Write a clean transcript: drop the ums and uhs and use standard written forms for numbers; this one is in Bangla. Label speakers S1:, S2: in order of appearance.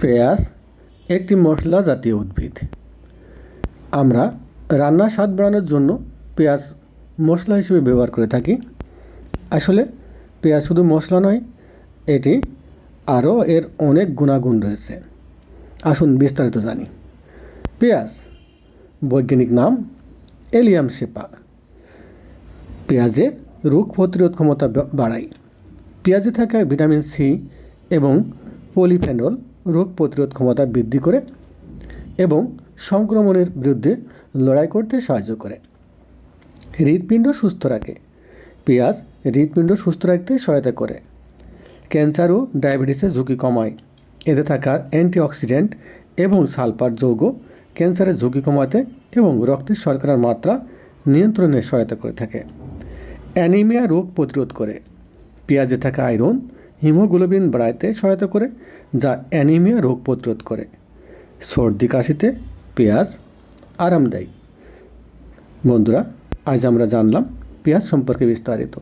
S1: পেঁয়াজ একটি মশলা জাতীয় উদ্ভিদ। আমরা রান্নার স্বাদ বাড়ানোর জন্য পেঁয়াজ মশলা হিসেবে ব্যবহার করে থাকি। আসলে পেঁয়াজ শুধু মশলা নয়, এটি আরও এর অনেক গুণাগুণ রয়েছে। আসুন বিস্তারিত জানি। পেঁয়াজ বৈজ্ঞানিক নাম এলিয়াম শেপা। পেঁয়াজের রোগ প্রতিরোধ ক্ষমতা বাড়ায়। পেঁয়াজে থাকা ভিটামিন সি এবং পলিফেনল রোগ প্রতিরোধ ক্ষমতা বৃদ্ধি করে এবং সংক্রমণের বিরুদ্ধে লড়াই করতে সাহায্য করে। হৃৎপিণ্ড সুস্থ রাখে। পেঁয়াজ হৃৎপিণ্ড সুস্থ রাখতে সহায়তা করে। ক্যান্সার ও ডায়াবেটিসের ঝুঁকি কমায়। এতে থাকা অ্যান্টিঅক্সিডেন্ট এবং সালফার যৌগ ক্যান্সারের ঝুঁকি কমাতে এবং রক্তের শর্করার মাত্রা নিয়ন্ত্রণে সহায়তা করে থাকে। অ্যানিমিয়া রোগ প্রতিরোধ করে। পেঁয়াজে থাকা আয়রন হিমোগ্লোবিন বাড়াইতে সহায়তা করে, যা অ্যানিমিয়া রোগ প্রতিরোধ করে। সর্দি কাশিতে পেঁয়াজ আরামদায়ী। বন্ধুরা, আজ আমরা জানলাম পেঁয়াজ সম্পর্কে বিস্তারিত।